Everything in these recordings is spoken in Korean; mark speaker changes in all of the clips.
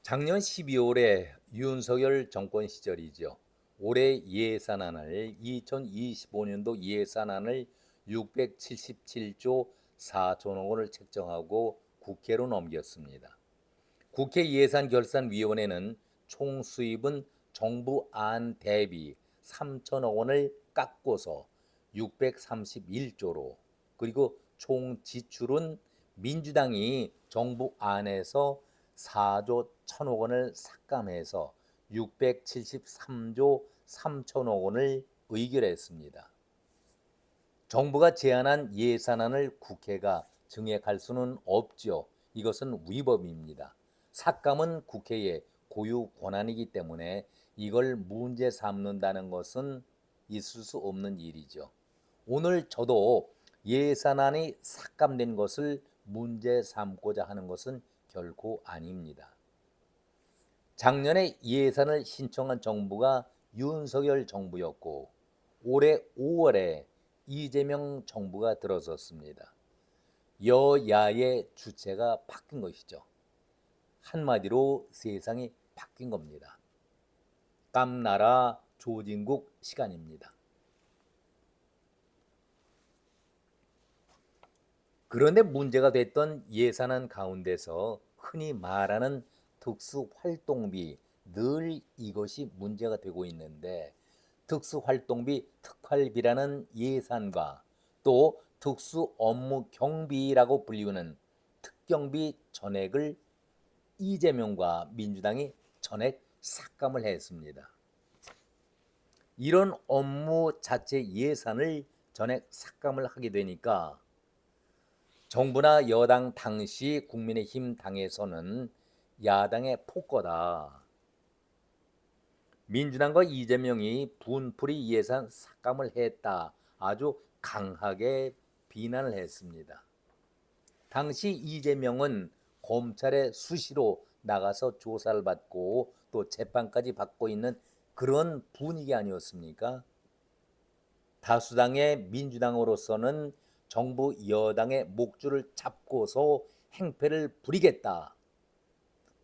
Speaker 1: 작년 12월에 윤석열 정권 시절이죠. 올해 예산안을 2025년도 예산안을 677조 4천억 원을 책정하고 국회로 넘겼습니다. 국회 예산결산위원회는 총 수입은 정부 안 대비 3천억 원을 깎고서 631조로, 그리고 총 지출은 민주당이 정부 안에서 4조 1천억 원을 삭감해서 673조 3천억 원을 의결했습니다. 정부가 제안한 예산안을 국회가 증액할 수는 없죠. 이것은 위법입니다. 삭감은 국회의 고유 권한이기 때문에 이걸 문제 삼는다는 것은 있을 수 없는 일이죠. 오늘 저도 예산안이 삭감된 것을 문제 삼고자 하는 것은 결코 아닙니다. 작년에 예산을 신청한 정부가 윤석열 정부였고 올해 5월에 이재명 정부가 들어섰습니다. 여야의 주체가 바뀐 것이죠. 한마디로 세상이 바뀐 겁니다. 깜나라 조진국 시간입니다. 그런데 문제가 됐던 예산안 가운데서 흔히 말하는 특수활동비, 늘 이것이 문제가 되고 있는데, 특수활동비 특활비라는 예산과 또 특수업무경비라고 불리우는 특경비 전액을 이재명과 민주당이 전액 삭감을 했습니다. 이런 업무 자체 예산을 전액 삭감을 하게 되니까 정부나 여당 당시 국민의힘 당에서는 야당의 폭거다, 민주당과 이재명이 분풀이 예산 삭감을 했다, 아주 강하게 비난을 했습니다. 당시 이재명은 검찰에 수시로 나가서 조사를 받고 또 재판까지 받고 있는 그런 분위기 아니었습니까? 다수당의 민주당으로서는 정부 여당의 목줄을 잡고서 행패를 부리겠다.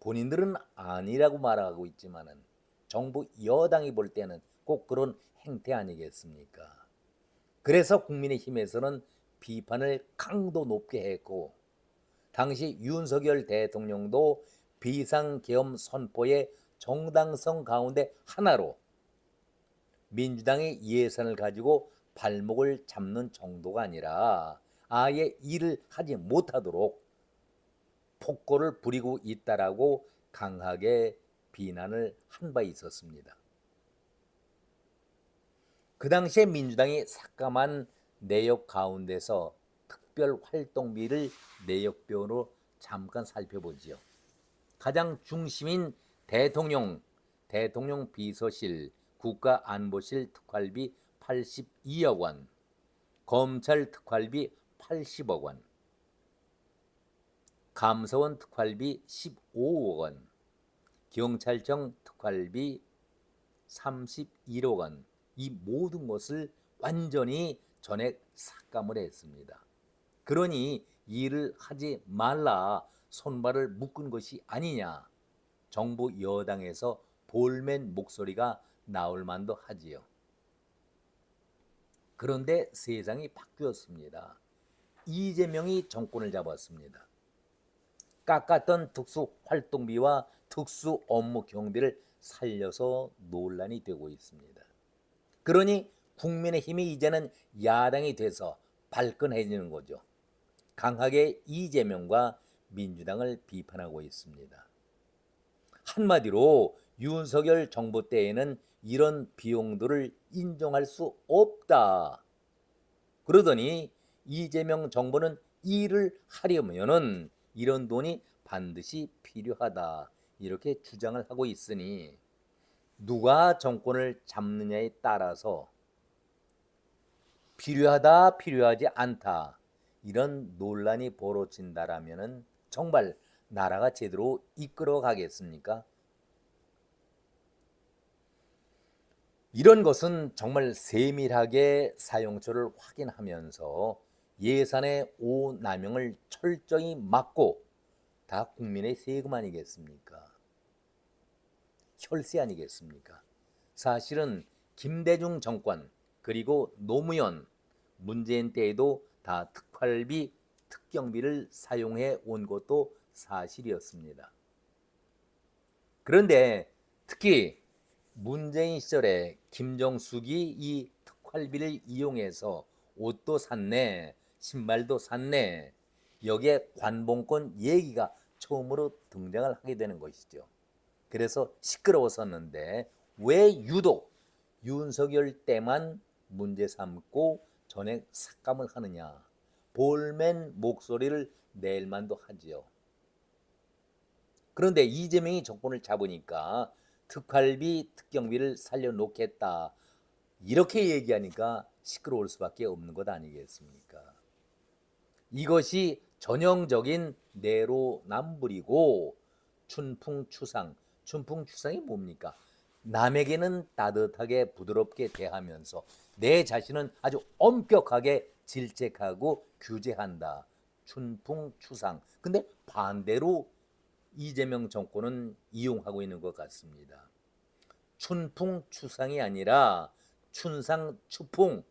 Speaker 1: 본인들은 아니라고 말하고 있지만은 정부 여당이 볼 때는 꼭 그런 행태 아니겠습니까? 그래서 국민의힘에서는 비판을 강도 높게 했고, 당시 윤석열 대통령도 비상계엄 선포의 정당성 가운데 하나로 민주당의 예산을 가지고 발목을 잡는 정도가 아니라 아예 일을 하지 못하도록 폭거를 부리고 있다라고 강하게 비난을 한 바 있었습니다. 그 당시에 민주당이 삭감한 내역 가운데서 특별활동비를 내역별로 잠깐 살펴보지요. 가장 중심인 대통령 비서실, 국가안보실 특활비 82억 원, 검찰 특활비 80억 원, 감사원 특활비 15억 원, 경찰청 특활비 31억 원, 이 모든 것을 완전히 전액 삭감을 했습니다. 그러니 일을 하지 말라, 손발을 묶은 것이 아니냐, 정부 여당에서 볼멘 목소리가 나올 만도 하지요. 그런데 세상이 바뀌었습니다. 이재명이 정권을 잡았습니다. 깎았던 특수활동비와 특수업무경비를 살려서 논란이 되고 있습니다. 그러니 국민의힘이 이제는 야당이 돼서 발끈해지는 거죠. 강하게 이재명과 민주당을 비판하고 있습니다. 한마디로 윤석열 정부 때에는 이런 비용들을 인정할 수 없다, 그러더니 이재명 정부는 일을 하려면은 이런 돈이 반드시 필요하다, 이렇게 주장을 하고 있으니 누가 정권을 잡느냐에 따라서 필요하다, 필요하지 않다, 이런 논란이 벌어진다라면은 정말 나라가 제대로 이끌어 가겠습니까? 이런 것은 정말 세밀하게 사용처를 확인하면서 예산의 오남용을 철저히 막고, 다 국민의 세금 아니겠습니까? 혈세 아니겠습니까? 사실은 김대중 정권 그리고 노무현, 문재인 때에도 다 특활비, 특경비를 사용해 온 것도 사실이었습니다. 그런데 특히 문재인 시절에 김정숙이 이 특활비를 이용해서 옷도 샀네, 신발도 샀네, 여기에 관봉권 얘기가 처음으로 등장을 하게 되는 것이죠. 그래서 시끄러웠었는데 왜 유독 윤석열 때만 문제 삼고 전액 삭감을 하느냐. 볼멘 목소리를 낼 만도 하지요. 그런데 이재명이 정권을 잡으니까 특활비, 특경비를 살려놓겠다. 이렇게 얘기하니까 시끄러울 수밖에 없는 것 아니겠습니까? 이것이 전형적인 내로남불이고 춘풍추상. 춘풍추상이 뭡니까? 남에게는 따뜻하게 부드럽게 대하면서 내 자신은 아주 엄격하게 질책하고 규제한다. 춘풍추상. 근데 반대로 이재명 정권은 이용하고 있는 것 같습니다. 춘풍추상이 아니라 춘상추풍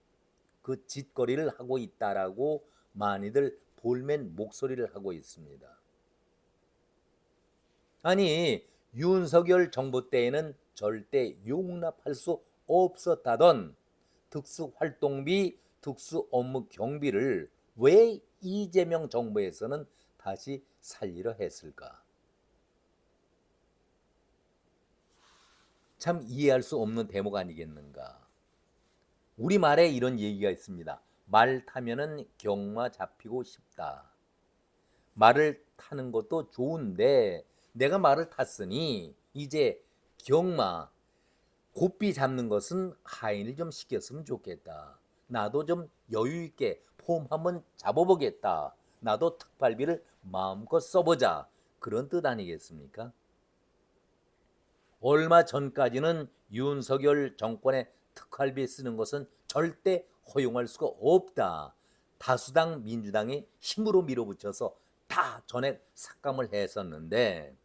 Speaker 1: 그 짓거리를 하고 있다라고 많이들 볼멘 목소리를 하고 있습니다. 아니 윤석열 정부 때에는 절대 용납할 수 없었다던 특수활동비, 특수업무경비를 왜 이재명 정부에서는 다시 살리려 했을까? 참 이해할 수 없는 대목 아니겠는가? 우리말에 이런 얘기가 있습니다. 말 타면은 경마 잡히고 싶다. 말을 타는 것도 좋은데 내가 말을 탔으니 이제 경마 고삐 잡는 것은 하인을 좀 시켰으면 좋겠다. 나도 좀 여유 있게 폼 한번 잡아보겠다. 나도 특발비를 마음껏 써보자. 그런 뜻 아니겠습니까? 얼마 전까지는 윤석열 정권의 특활비 쓰는 것은 절대 허용할 수가 없다. 다수당 민주당이 힘으로 밀어붙여서 다 전액 삭감을 했었는데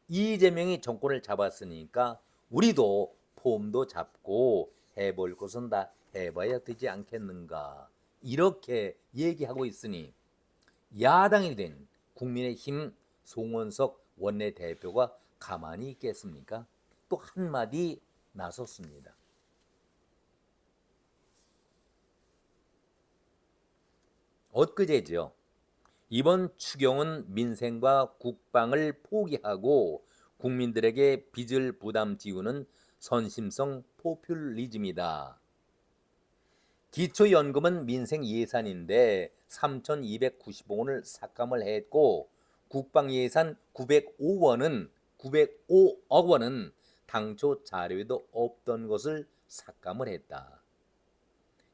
Speaker 1: 이재명이 정권을 잡았으니까 우리도 폼도 잡고 해볼 것은 다 해봐야 되지 않겠는가. 이렇게 얘기하고 있으니 야당이 된 국민의힘 송원석 원내대표가 가만히 있겠습니까? 또 한마디 나섰습니다. 엊그제죠. 이번 추경은 민생과 국방을 포기하고 국민들에게 빚을 부담 지우는 선심성 포퓰리즘이다. 기초연금은 민생 예산인데 3,295원을 삭감을 했고 국방예산 905억 원은 당초 자료에도 없던 것을 삭감을 했다.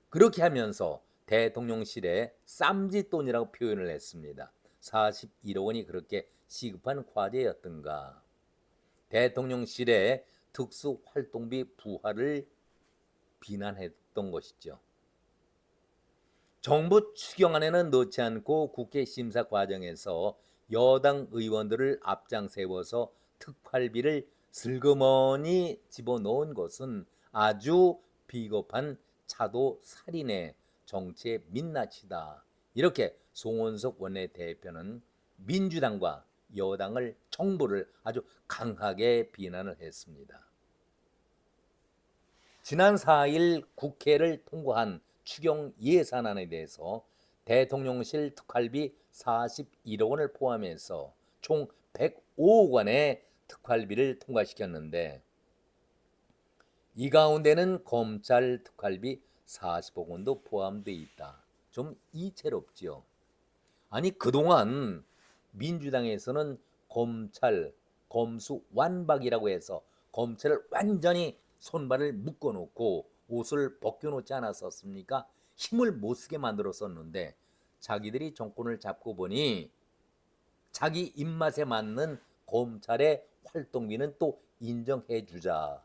Speaker 1: 그렇게 하면서 대통령실에 쌈짓돈이라고 표현을 했습니다. 41억 원이 그렇게 시급한 과제였던가. 대통령실의 특수활동비 부과를 비난했던 것이죠. 정부 추경안에는 넣지 않고 국회 심사 과정에서 여당 의원들을 앞장 세워서 특활비를 슬그머니 집어넣은 것은 아주 비겁한 차도 살인의 정치의 민낯이다. 이렇게 송원석 원내대표는 민주당과 여당을 정부를 아주 강하게 비난을 했습니다. 지난 4일 국회를 통과한 추경 예산안에 대해서 대통령실 특활비 41억 원을 포함해서 총 105억 원의 특활비를 통과시켰는데 이 가운데는 검찰 특활비 40억 원도 포함되어 있다. 좀 이채롭지요. 아니 그동안 민주당에서는 검찰 검수 완박이라고 해서 검찰을 완전히 손발을 묶어놓고 옷을 벗겨놓지 않았었습니까? 힘을 못 쓰게 만들었었는데 자기들이 정권을 잡고 보니 자기 입맛에 맞는 검찰의 활동비는 또 인정해 주자.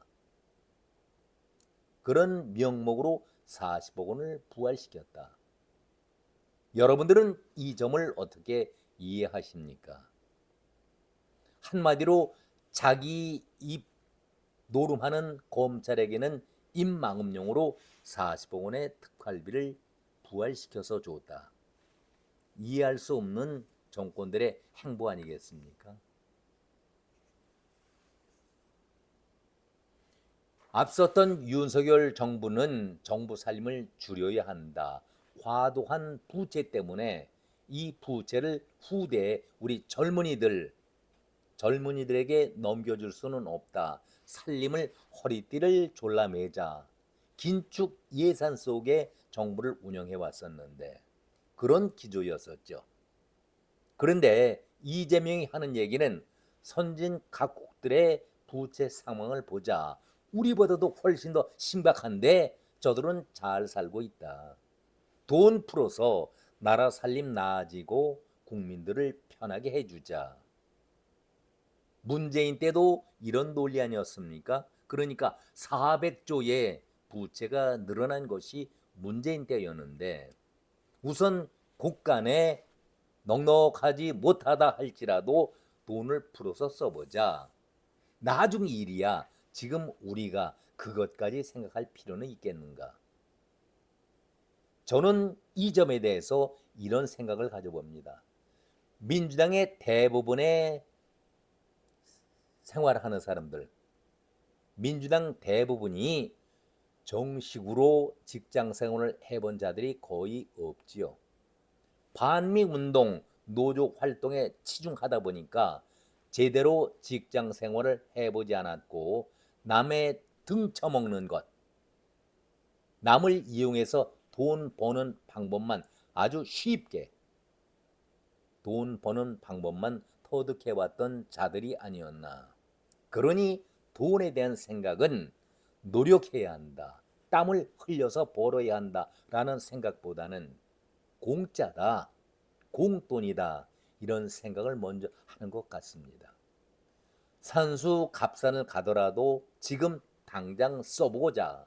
Speaker 1: 그런 명목으로 40억 원을 부활시켰다. 여러분들은 이 점을 어떻게 이해하십니까? 한마디로 자기 입 노름하는 검찰에게는 입막음용으로 40억 원의 특활비를 부활시켜서 줬다. 이해할 수 없는 정권들의 행보 아니겠습니까? 앞섰던 윤석열 정부는 정부 살림을 줄여야 한다. 과도한 부채 때문에 이 부채를 후대에 우리 젊은이들에게 넘겨줄 수는 없다. 살림을 허리띠를 졸라매자. 긴축 예산 속에 정부를 운영해 왔었는데 그런 기조였었죠. 그런데 이재명이 하는 얘기는 선진 각국들의 부채 상황을 보자. 우리보다도 훨씬 더 심각한데 저들은 잘 살고 있다. 돈 풀어서 나라 살림 나아지고 국민들을 편하게 해주자. 문재인 때도 이런 논리 아니었습니까? 그러니까 400조의 부채가 늘어난 것이 문재인 때였는데 우선 곳간에 넉넉하지 못하다 할지라도 돈을 풀어서 써보자. 나중 일이야. 지금 우리가 그것까지 생각할 필요는 있겠는가? 저는 이 점에 대해서 이런 생각을 가져봅니다. 민주당의 대부분의 생활하는 사람들, 민주당 대부분이 정식으로 직장 생활을 해본 자들이 거의 없지요. 반미운동, 노조 활동에 치중하다 보니까 제대로 직장 생활을 해보지 않았고 남의 등 쳐먹는 것, 남을 이용해서 돈 버는 방법만 아주 쉽게 돈 버는 방법만 터득해왔던 자들이 아니었나. 그러니 돈에 대한 생각은 노력해야 한다. 땀을 흘려서 벌어야 한다라는 생각보다는 공짜다, 공돈이다 이런 생각을 먼저 하는 것 같습니다. 산수 갑산을 가더라도 지금 당장 써보자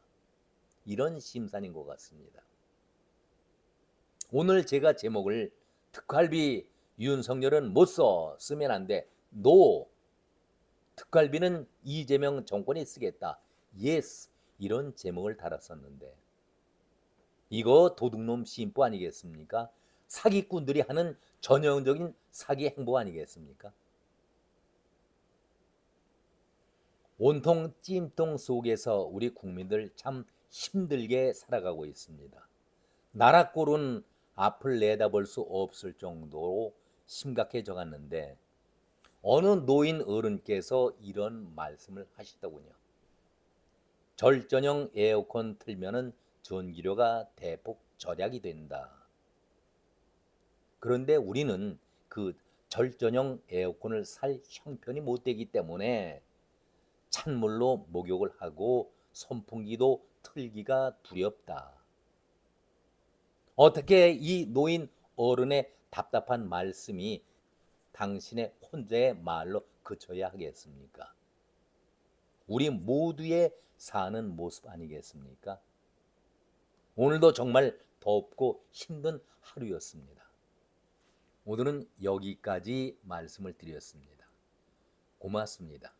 Speaker 1: 이런 심산인 것 같습니다. 오늘 제가 제목을 특활비 윤석열은 못 써, 쓰면 안 돼, 노, 특활비는 이재명 정권이 쓰겠다, 예스 이런 제목을 달았었는데 이거 도둑놈 심보 아니겠습니까? 사기꾼들이 하는 전형적인 사기 행보 아니겠습니까? 온통 찜통 속에서 우리 국민들 참 힘들게 살아가고 있습니다. 나라 꼴은 앞을 내다볼 수 없을 정도로 심각해져 갔는데 어느 노인 어른께서 이런 말씀을 하시더군요. 절전형 에어컨 틀면은 전기료가 대폭 절약이 된다. 그런데 우리는 그 절전형 에어컨을 살 형편이 못 되기 때문에 찬물로 목욕을 하고 선풍기도 틀기가 두렵다. 어떻게 이 노인 어른의 답답한 말씀이 당신의 혼자의 말로 그쳐야 하겠습니까? 우리 모두의 사는 모습 아니겠습니까? 오늘도 정말 덥고 힘든 하루였습니다. 오늘은 여기까지 말씀을 드렸습니다. 고맙습니다.